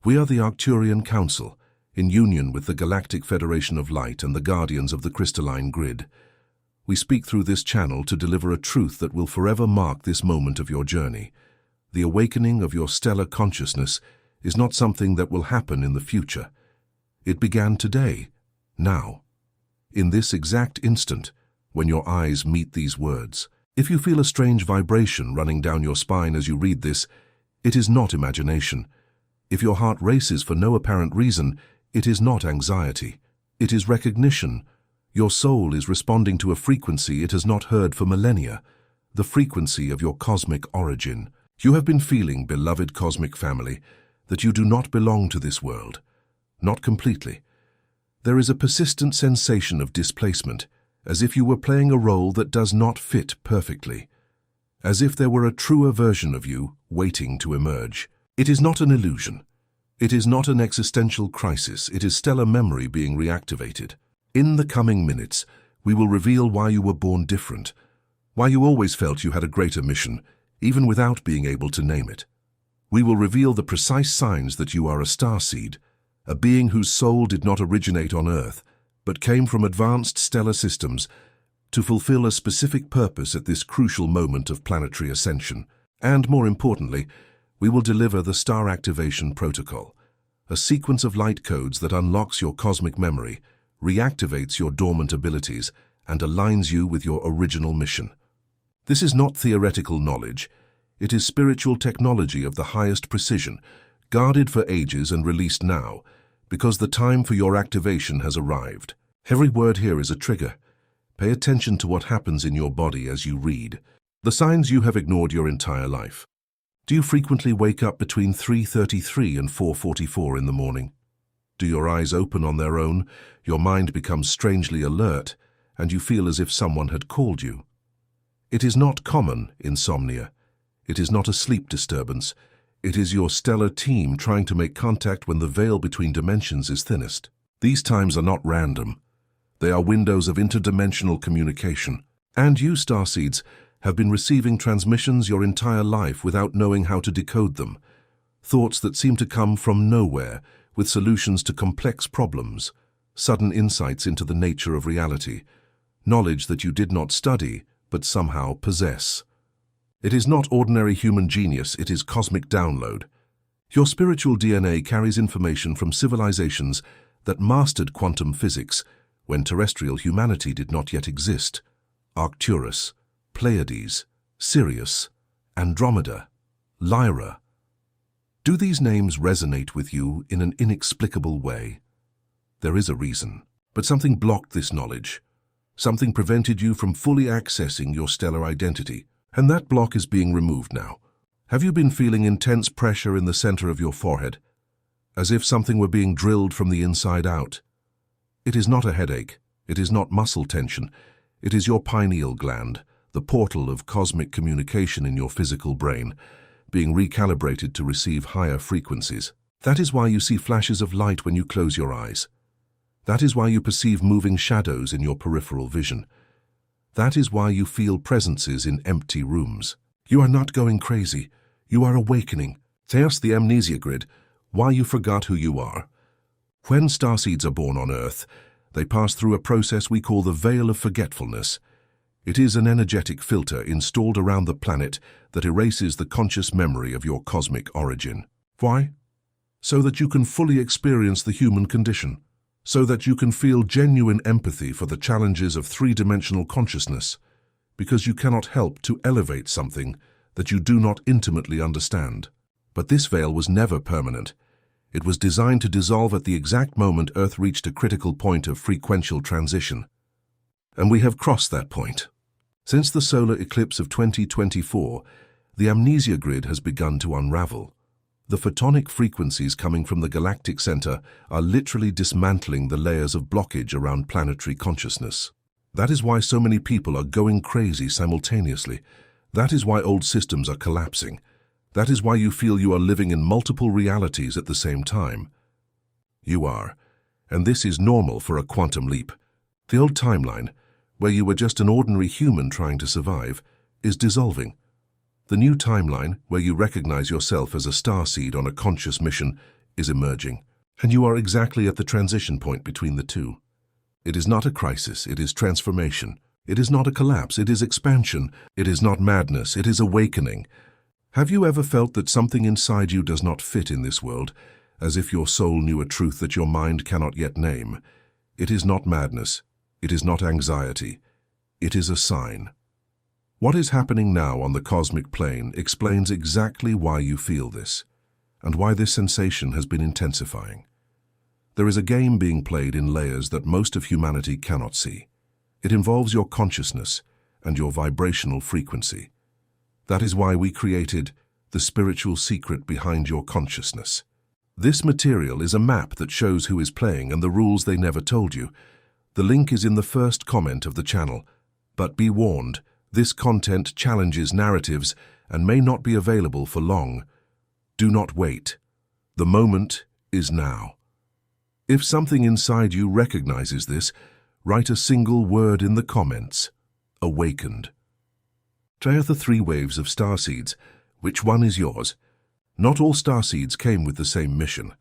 We are the Arcturian Council, in union with the Galactic Federation of Light and the Guardians of the Crystalline Grid. We speak through this channel to deliver a truth that will forever mark this moment of your journey. The awakening of your stellar consciousness is not something that will happen in the future. It began today, now, in this exact instant, when your eyes meet these words. If you feel a strange vibration running down your spine as you read this, it is not imagination. If your heart races for no apparent reason, it is not anxiety. It is recognition. Your soul is responding to a frequency it has not heard for millennia, the frequency of your cosmic origin. You have been feeling, beloved cosmic family, that you do not belong to this world. Not completely. There is a persistent sensation of displacement, as if you were playing a role that does not fit perfectly, as if there were a truer version of you waiting to emerge. It is not an illusion. It is not an existential crisis. It is stellar memory being reactivated. In the coming minutes, we will reveal why you were born different, why you always felt you had a greater mission, even without being able to name it. We will reveal the precise signs that you are a starseed, a being whose soul did not originate on Earth, but came from advanced stellar systems to fulfill a specific purpose at this crucial moment of planetary ascension. And more importantly, we will deliver the Star Activation Protocol, a sequence of light codes that unlocks your cosmic memory, reactivates your dormant abilities, and aligns you with your original mission. This is not theoretical knowledge. It is spiritual technology of the highest precision, guarded for ages and released now, because the time for your activation has arrived. Every word here is a trigger. Pay attention to what happens in your body as you read. The signs you have ignored your entire life. Do you frequently wake up between 3:33 and 4:44 in the morning? Do your eyes open on their own, your mind becomes strangely alert, and you feel as if someone had called you? It is not common insomnia. It is not a sleep disturbance. It is your stellar team trying to make contact when the veil between dimensions is thinnest. These times are not random. They are windows of interdimensional communication. And you, Starseeds, have been receiving transmissions your entire life without knowing how to decode them. Thoughts that seem to come from nowhere, with solutions to complex problems, sudden insights into the nature of reality, knowledge that you did not study, but somehow possess. It is not ordinary human genius, it is cosmic download. Your spiritual DNA carries information from civilizations that mastered quantum physics when terrestrial humanity did not yet exist. Arcturus, Pleiades, Sirius, Andromeda, Lyra. Do these names resonate with you in an inexplicable way? There is a reason, but something blocked this knowledge. Something prevented you from fully accessing your stellar identity, and that block is being removed now. Have you been feeling intense pressure in the center of your forehead, as if something were being drilled from the inside out? It is not a headache. It is not muscle tension. It is your pineal gland, the portal of cosmic communication in your physical brain, being recalibrated to receive higher frequencies. That is why you see flashes of light when you close your eyes. That is why you perceive moving shadows in your peripheral vision. That is why you feel presences in empty rooms. You are not going crazy. You are awakening. Theos, the amnesia grid, why you forgot who you are. When starseeds are born on Earth, they pass through a process we call the veil of forgetfulness. It is an energetic filter installed around the planet that erases the conscious memory of your cosmic origin. Why? So that you can fully experience the human condition. So that you can feel genuine empathy for the challenges of three-dimensional consciousness, because you cannot help to elevate something that you do not intimately understand. But this veil was never permanent. It was designed to dissolve at the exact moment Earth reached a critical point of frequential transition. And we have crossed that point. Since the solar eclipse of 2024, the amnesia grid has begun to unravel. The photonic frequencies coming from the galactic center are literally dismantling the layers of blockage around planetary consciousness. That is why so many people are going crazy simultaneously. That is why old systems are collapsing. That is why you feel you are living in multiple realities at the same time. You are, and this is normal for a quantum leap. The old timeline, where you were just an ordinary human trying to survive, is dissolving. The new timeline, where you recognize yourself as a starseed on a conscious mission, is emerging, and you are exactly at the transition point between the two. It is not a crisis, it is transformation. It is not a collapse, it is expansion. It is not madness, it is awakening. Have you ever felt that something inside you does not fit in this world, as if your soul knew a truth that your mind cannot yet name? It is not madness, it is not anxiety, it is a sign. What is happening now on the cosmic plane explains exactly why you feel this, and why this sensation has been intensifying. There is a game being played in layers that most of humanity cannot see. It involves your consciousness and your vibrational frequency. That is why we created the spiritual secret behind your consciousness. This material is a map that shows who is playing and the rules they never told you. The link is in the first comment of the channel. But be warned, this content challenges narratives and may not be available for long. Do not wait. The moment is now. If something inside you recognizes this, write a single word in the comments. Awakened. Try the 3 waves of starseeds. Which one is yours? Not all starseeds came with the same mission.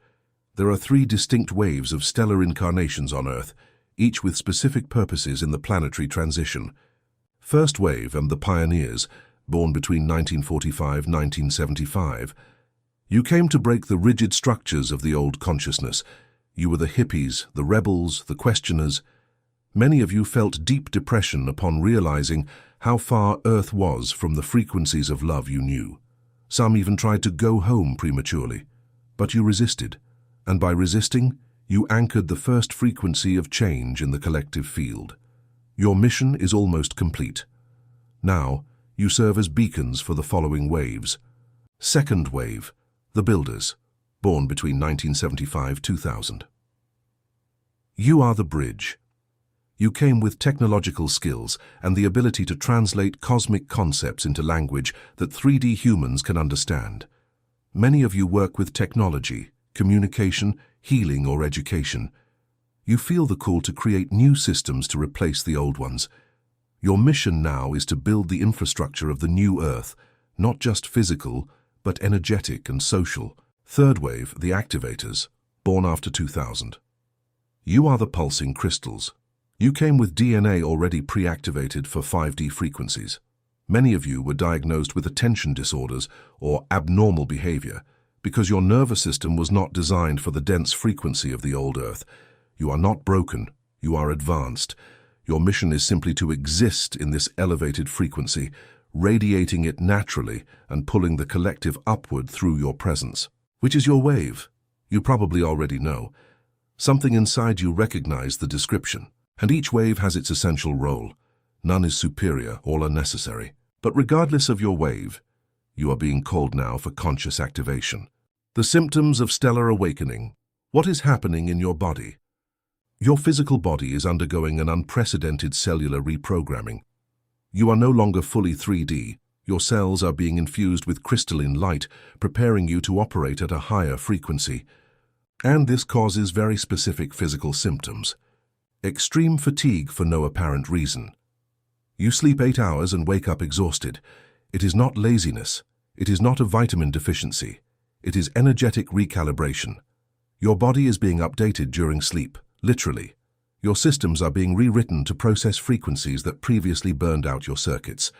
There are 3 distinct waves of stellar incarnations on Earth, each with specific purposes in the planetary transition. First wave and the pioneers, born between 1945 and 1975. You came to break the rigid structures of the old consciousness. You were the hippies, the rebels, the questioners. Many of you felt deep depression upon realizing how far Earth was from the frequencies of love you knew. Some even tried to go home prematurely. But you resisted, and by resisting, you anchored the first frequency of change in the collective field. Your mission is almost complete. Now, you serve as beacons for the following waves. Second wave, the builders, born between 1975 and 2000. You are the bridge. You came with technological skills and the ability to translate cosmic concepts into language that 3D humans can understand. Many of you work with technology, communication, healing, or education. You feel the call to create new systems to replace the old ones. Your mission now is to build the infrastructure of the new Earth, not just physical, but energetic and social. Third wave, the activators, born after 2000. You are the pulsing crystals. You came with DNA already pre-activated for 5D frequencies. Many of you were diagnosed with attention disorders or abnormal behavior because your nervous system was not designed for the dense frequency of the old Earth. You are not broken, you are advanced. Your mission is simply to exist in this elevated frequency, radiating it naturally and pulling the collective upward through your presence. Which is your wave? You probably already know. Something inside you recognized the description, and each wave has its essential role. None is superior, all are necessary. But regardless of your wave, you are being called now for conscious activation. The symptoms of stellar awakening. What is happening in your body? Your physical body is undergoing an unprecedented cellular reprogramming. You are no longer fully 3D. Your cells are being infused with crystalline light, preparing you to operate at a higher frequency. And this causes very specific physical symptoms. Extreme fatigue for no apparent reason. You sleep 8 hours and wake up exhausted. It is not laziness. It is not a vitamin deficiency. It is energetic recalibration. Your body is being updated during sleep. Literally, your systems are being rewritten to process frequencies that previously burned out your circuits.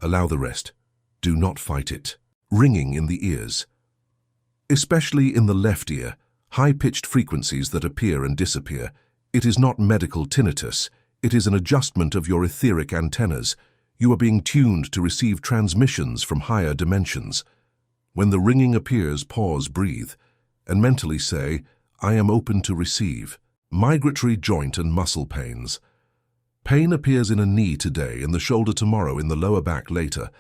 Allow the rest. Do not fight it. Ringing in the ears. Especially in the left ear, high-pitched frequencies that appear and disappear. It is not medical tinnitus. It is an adjustment of your etheric antennas. You are being tuned to receive transmissions from higher dimensions. When the ringing appears, pause, breathe, and mentally say, I am open to receive. Migratory joint and muscle pains. Pain appears in a knee today, in the shoulder tomorrow, in the lower back later.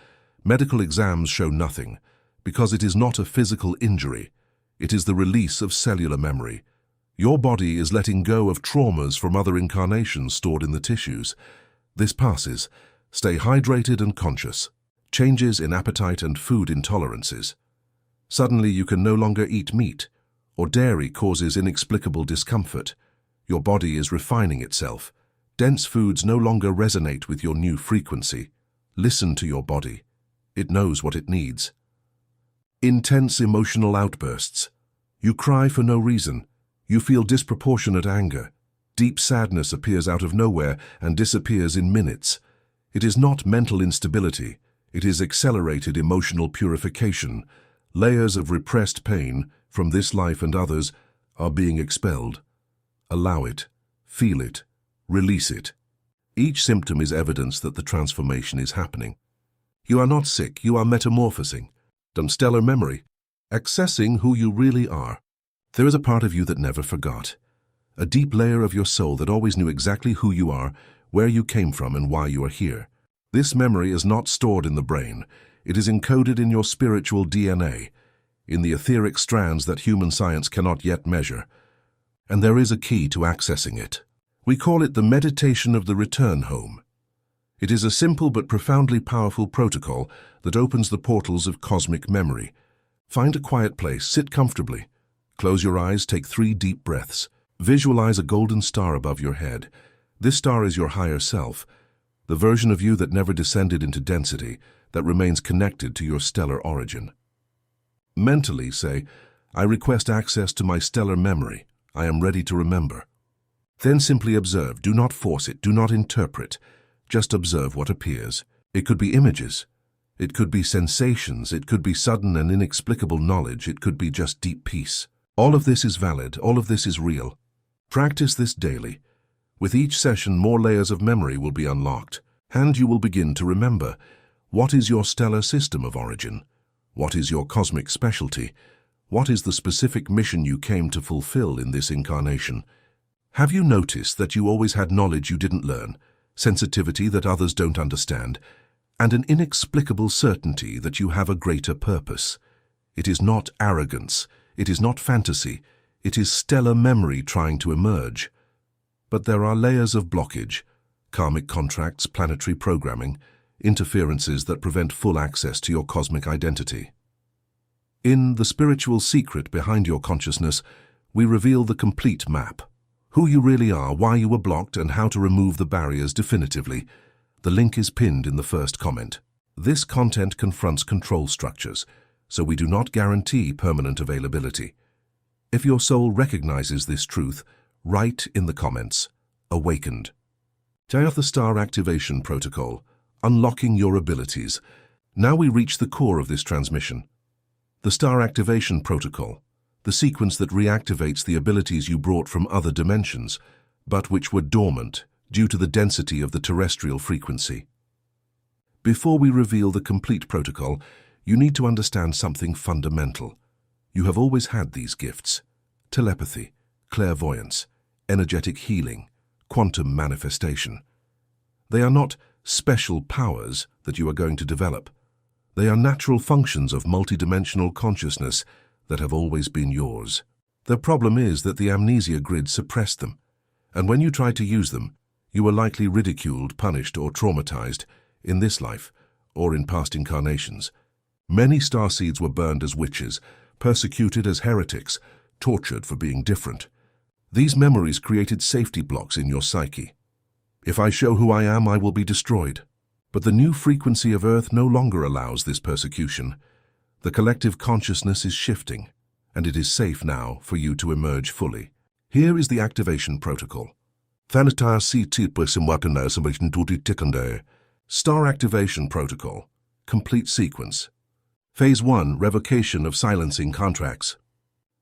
Medical exams show nothing, because it is not a physical injury. It is the release of cellular memory. Your body is letting go of traumas from other incarnations stored in the tissues. This passes. Stay hydrated and conscious. Changes in appetite and food intolerances. Suddenly you can no longer eat meat, or dairy causes inexplicable discomfort. Your body is refining itself. Dense foods no longer resonate with your new frequency. Listen to your body. It knows what it needs. Intense emotional outbursts. You cry for no reason. You feel disproportionate anger. Deep sadness appears out of nowhere and disappears in minutes. It is not mental instability. It is accelerated emotional purification. Layers of repressed pain from this life and others are being expelled. Allow it. Feel it. Release it. Each symptom is evidence that the transformation is happening. You are not sick. You are metamorphosing. Stellar memory. Accessing who you really are. There is a part of you that never forgot. A deep layer of your soul that always knew exactly who you are, where you came from, and why you are here. This memory is not stored in the brain. It is encoded in your spiritual DNA, in the etheric strands that human science cannot yet measure. And there is a key to accessing it. We call it the meditation of the return home. It is a simple but profoundly powerful protocol that opens the portals of cosmic memory. Find a quiet place, sit comfortably. Close your eyes, take 3 deep breaths. Visualize a golden star above your head. This star is your higher self, the version of you that never descended into density, that remains connected to your stellar origin. Mentally say, I request access to my stellar memory. I am ready to remember. Then simply observe. Do not force it. Do not interpret. Just observe what appears. It could be images. It could be sensations. It could be sudden and inexplicable knowledge. It could be just deep peace. All of this is valid. All of this is real. Practice this daily. With each session, more layers of memory will be unlocked, and you will begin to remember. What is your stellar system of origin? What is your cosmic specialty? What is the specific mission you came to fulfill in this incarnation? Have you noticed that you always had knowledge you didn't learn, sensitivity that others don't understand, and an inexplicable certainty that you have a greater purpose? It is not arrogance. It is not fantasy. It is stellar memory trying to emerge. But there are layers of blockage, karmic contracts, planetary programming, interferences that prevent full access to your cosmic identity. In The Spiritual Secret Behind Your Consciousness, we reveal the complete map. Who you really are, why you were blocked, and how to remove the barriers definitively. The link is pinned in the first comment. This content confronts control structures, so we do not guarantee permanent availability. If your soul recognizes this truth, write in the comments, Awakened. The Star Activation Protocol, unlocking your abilities. Now we reach the core of this transmission. The Star Activation Protocol, the sequence that reactivates the abilities you brought from other dimensions, but which were dormant due to the density of the terrestrial frequency. Before we reveal the complete protocol, you need to understand something fundamental. You have always had these gifts: telepathy, clairvoyance, energetic healing, quantum manifestation. They are not special powers that you are going to develop. They are natural functions of multidimensional consciousness that have always been yours. The problem is that the amnesia grid suppressed them, and when you tried to use them, you were likely ridiculed, punished, or traumatized in this life or in past incarnations. Many starseeds were burned as witches, persecuted as heretics, tortured for being different. These memories created safety blocks in your psyche. If I show who I am, I will be destroyed. But the new frequency of Earth no longer allows this persecution. The collective consciousness is shifting, and it is safe now for you to emerge fully. Here is the activation protocol. Star Activation Protocol. Complete sequence. Phase 1. Revocation of silencing contracts.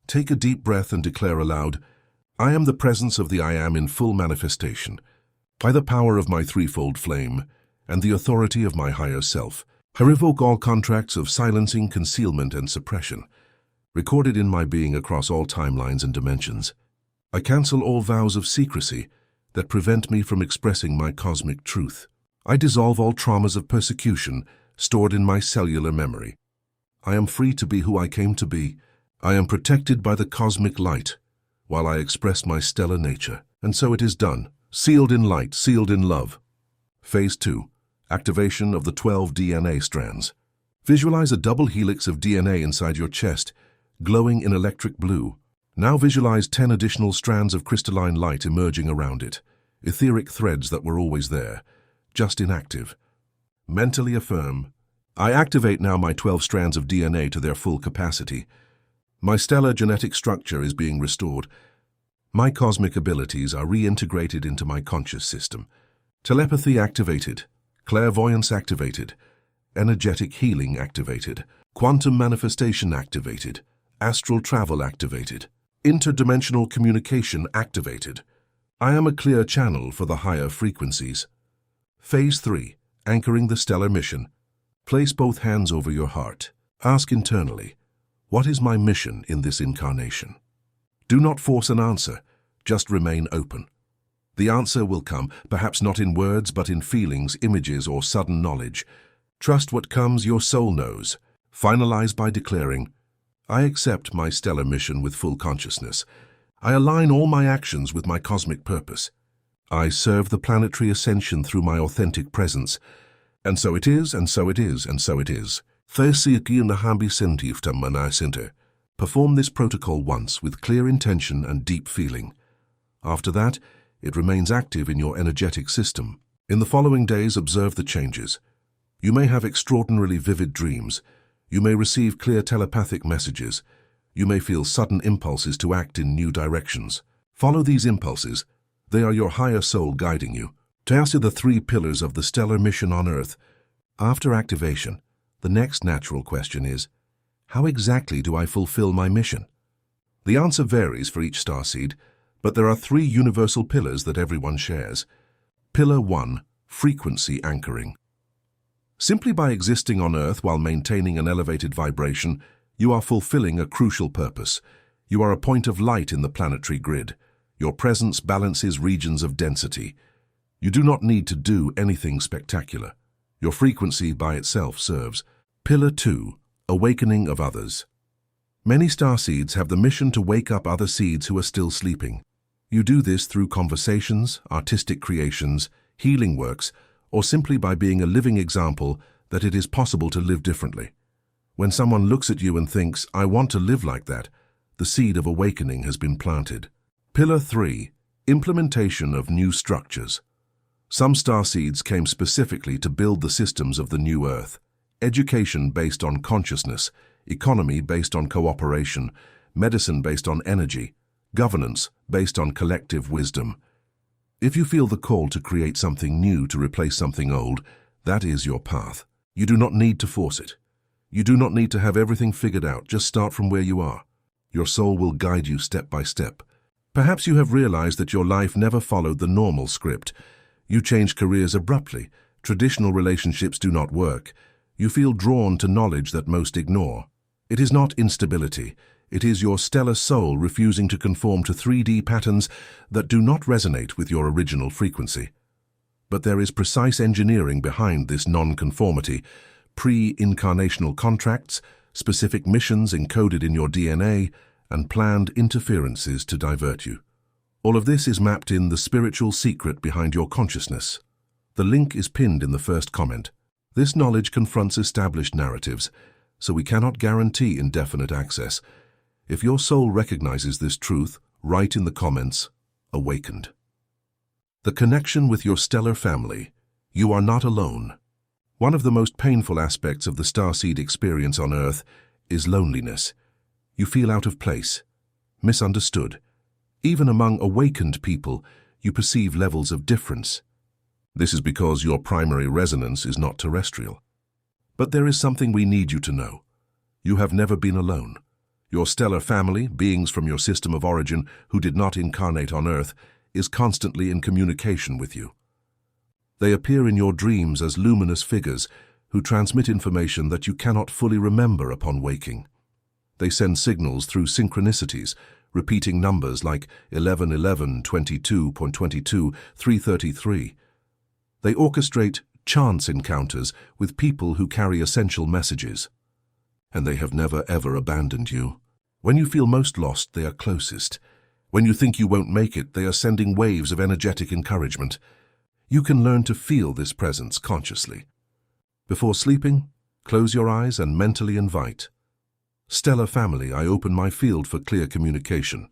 Take a deep breath and declare aloud, I am the presence of the I Am in full manifestation. By the power of my threefold flame and the authority of my higher self, I revoke all contracts of silencing, concealment, and suppression, recorded in my being across all timelines and dimensions. I cancel all vows of secrecy that prevent me from expressing my cosmic truth. I dissolve all traumas of persecution stored in my cellular memory. I am free to be who I came to be. I am protected by the cosmic light while I express my stellar nature. And so it is done. Sealed in light, sealed in love. Phase 2. Activation of the 12 DNA strands. Visualize a double helix of DNA inside your chest, glowing in electric blue. Now visualize 10 additional strands of crystalline light emerging around it, etheric threads that were always there, just inactive. Mentally affirm, I activate now my 12 strands of DNA to their full capacity. My stellar genetic structure is being restored. My cosmic abilities are reintegrated into my conscious system. Telepathy activated, clairvoyance activated, energetic healing activated, quantum manifestation activated, astral travel activated, interdimensional communication activated. I am a clear channel for the higher frequencies. Phase 3. Anchoring the stellar mission. Place both hands over your heart. Ask internally, what is my mission in this incarnation? Do not force an answer, just remain open. The answer will come, perhaps not in words, but in feelings, images, or sudden knowledge. Trust what comes, your soul knows. Finalize by declaring, I accept my stellar mission with full consciousness. I align all my actions with my cosmic purpose. I serve the planetary ascension through my authentic presence. And so it is, and so it is, and so it is. Perform this protocol once with clear intention and deep feeling. After that, it remains active in your energetic system. In the following days, observe the changes. You may have extraordinarily vivid dreams. You may receive clear telepathic messages. You may feel sudden impulses to act in new directions. Follow these impulses. They are your higher soul guiding you. To answer the 3 pillars of the stellar mission on Earth, after activation, the next natural question is, how exactly do I fulfill my mission? The answer varies for each starseed, but there are 3 universal pillars that everyone shares. Pillar 1, frequency anchoring. Simply by existing on Earth while maintaining an elevated vibration, you are fulfilling a crucial purpose. You are a point of light in the planetary grid. Your presence balances regions of density. You do not need to do anything spectacular. Your frequency by itself serves. Pillar 2, awakening of others. Many starseeds have the mission to wake up other seeds who are still sleeping. You do this through conversations, artistic creations, healing works, or simply by being a living example that it is possible to live differently. When someone looks at you and thinks, I want to live like that, the seed of awakening has been planted. Pillar 3, implementation of new structures. Some starseeds came specifically to build the systems of the new Earth. Education based on consciousness, economy based on cooperation, medicine based on energy, governance based on collective wisdom. If you feel the call to create something new to replace something old, that is your path. You do not need to force it. You do not need to have everything figured out, just start from where you are. Your soul will guide you step by step. Perhaps you have realized that your life never followed the normal script. You change careers abruptly. Traditional relationships do not work. You feel drawn to knowledge that most ignore. It is not instability. It is your stellar soul refusing to conform to 3D patterns that do not resonate with your original frequency. But there is precise engineering behind this non-conformity, pre-incarnational contracts, specific missions encoded in your DNA, and planned interferences to divert you. All of this is mapped in the spiritual secret behind your consciousness. The link is pinned in the first comment. This knowledge confronts established narratives, so we cannot guarantee indefinite access. If your soul recognizes this truth, write in the comments, awakened. The connection with your stellar family. You are not alone. One of the most painful aspects of the starseed experience on Earth is loneliness. You feel out of place, misunderstood. Even among awakened people, you perceive levels of difference. This is because your primary resonance is not terrestrial. But there is something we need you to know. You have never been alone. Your stellar family, beings from your system of origin who did not incarnate on Earth, is constantly in communication with you. They appear in your dreams as luminous figures who transmit information that you cannot fully remember upon waking. They send signals through synchronicities, repeating numbers like 1111, 22.22, 333. They orchestrate chance encounters with people who carry essential messages. And they have never ever abandoned you. When you feel most lost, they are closest. When you think you won't make it, they are sending waves of energetic encouragement. You can learn to feel this presence consciously. Before sleeping, close your eyes and mentally invite. Stellar family, I open my field for clear communication.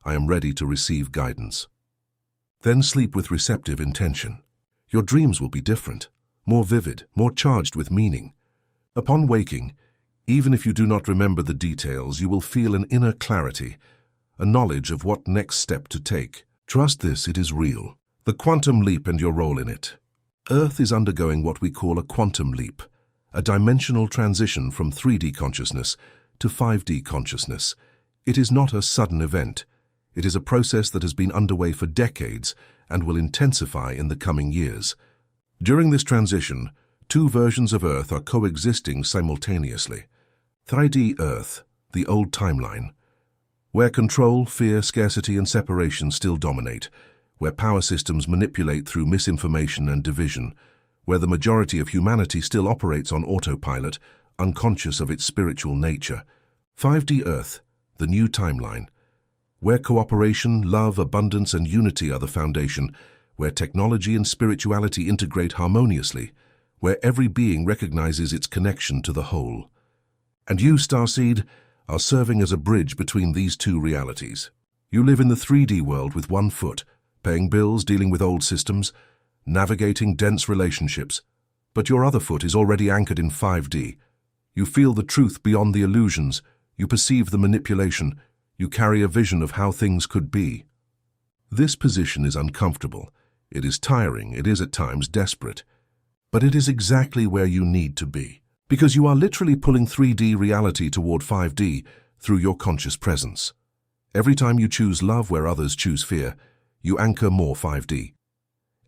I am ready to receive guidance. Then sleep with receptive intention. Your dreams will be different, more vivid, more charged with meaning. Upon waking, Even if you do not remember the details, you will feel an inner clarity, a knowledge of what next step to take. Trust this, it is real. The quantum leap and your role in it. Earth is undergoing what we call a quantum leap, a dimensional transition from 3D consciousness to 5D consciousness. It is not a sudden event. It is a process that has been underway for decades and will intensify in the coming years. During this transition, two versions of Earth are coexisting simultaneously. 3D Earth, the old timeline, where control, fear, scarcity, and separation still dominate, where power systems manipulate through misinformation and division, where the majority of humanity still operates on autopilot, unconscious of its spiritual nature. 5D Earth, the new timeline, where cooperation, love, abundance, and unity are the foundation, where technology and spirituality integrate harmoniously, where every being recognizes its connection to the whole. And you, Starseed, are serving as a bridge between these two realities. You live in the 3D world with one foot, paying bills, dealing with old systems, navigating dense relationships, but your other foot is already anchored in 5D. You feel the truth beyond the illusions, you perceive the manipulation, you carry a vision of how things could be. This position is uncomfortable, it is tiring, it is at times desperate, but it is exactly where you need to be, because you are literally pulling 3D reality toward 5D through your conscious presence. Every time you choose love where others choose fear, you anchor more 5D.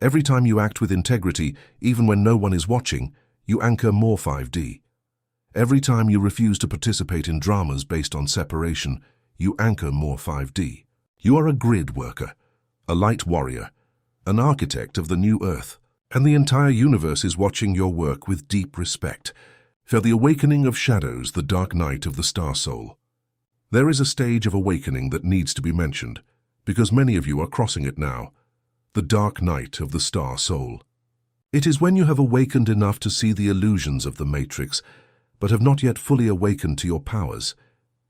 Every time you act with integrity, even when no one is watching, you anchor more 5D. Every time you refuse to participate in dramas based on separation, you anchor more 5D. You are a grid worker, a light warrior, an architect of the new Earth, and the entire universe is watching your work with deep respect. For the awakening of shadows, the dark night of the star soul. There is a stage of awakening that needs to be mentioned, because many of you are crossing it now. The dark night of the star soul. It is when you have awakened enough to see the illusions of the matrix, but have not yet fully awakened to your powers.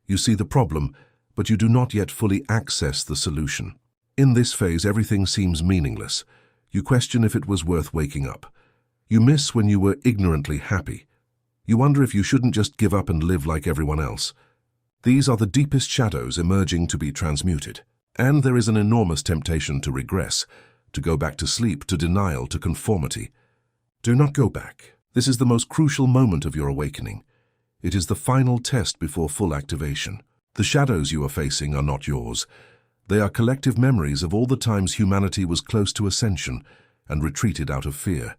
You see the problem, but you do not yet fully access the solution. In this phase, everything seems meaningless. You question if it was worth waking up. You miss when you were ignorantly happy. You wonder if you shouldn't just give up and live like everyone else. These are the deepest shadows emerging to be transmuted. And there is an enormous temptation to regress, to go back to sleep, to denial, to conformity. Do not go back. This is the most crucial moment of your awakening. It is the final test before full activation. The shadows you are facing are not yours. They are collective memories of all the times humanity was close to ascension and retreated out of fear.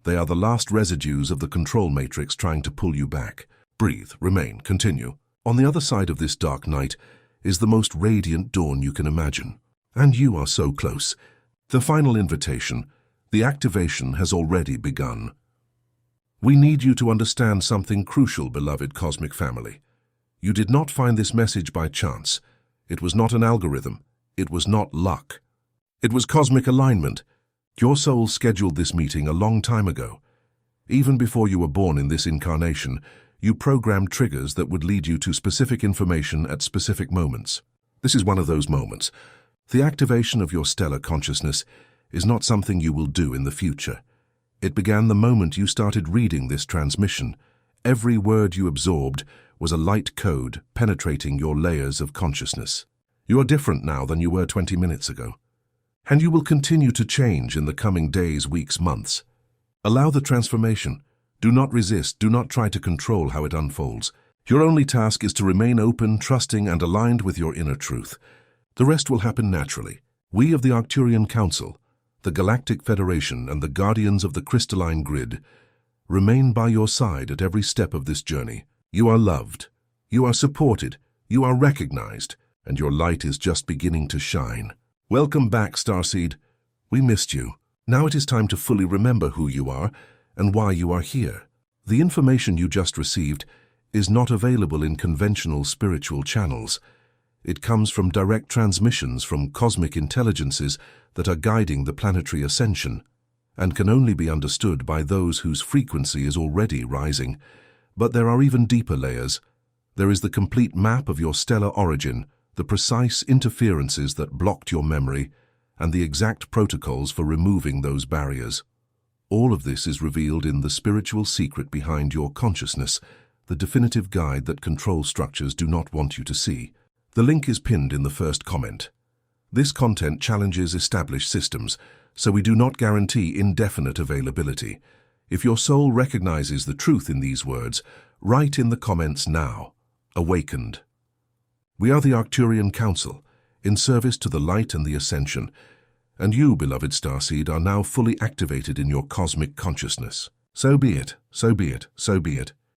They are the last residues of the control matrix trying to pull you back. Breathe, remain, continue. On the other side of this dark night is the most radiant dawn you can imagine. And you are so close. The final invitation, the activation, has already begun. We need you to understand something crucial, beloved cosmic family. You did not find this message by chance. It was not an algorithm. It was not luck. It was cosmic alignment. Your soul scheduled this meeting a long time ago. Even before you were born in this incarnation, you programmed triggers that would lead you to specific information at specific moments. This is one of those moments. The activation of your stellar consciousness is not something you will do in the future. It began the moment you started reading this transmission. Every word you absorbed was a light code penetrating your layers of consciousness. You are different now than you were 20 minutes ago. And you will continue to change in the coming days, weeks, months. Allow the transformation. Do not resist, do not try to control how it unfolds. Your only task is to remain open, trusting, and aligned with your inner truth. The rest will happen naturally. We of the Arcturian Council, the Galactic Federation, and the Guardians of the Crystalline Grid remain by your side at every step of this journey. You are loved, you are supported, you are recognized, and your light is just beginning to shine. Welcome back, Starseed. We missed you. Now it is time to fully remember who you are and why you are here. The information you just received is not available in conventional spiritual channels. It comes from direct transmissions from cosmic intelligences that are guiding the planetary ascension, and can only be understood by those whose frequency is already rising. But there are even deeper layers. There is the complete map of your stellar origin, the precise interferences that blocked your memory, and the exact protocols for removing those barriers. All of this is revealed in the spiritual secret behind your consciousness, the definitive guide that control structures do not want you to see. The link is pinned in the first comment. This content challenges established systems, so we do not guarantee indefinite availability. If your soul recognizes the truth in these words, write in the comments now. Awakened. We are the Arcturian Council, in service to the light and the ascension, and you, beloved Starseed, are now fully activated in your cosmic consciousness. So be it, so be it, so be it.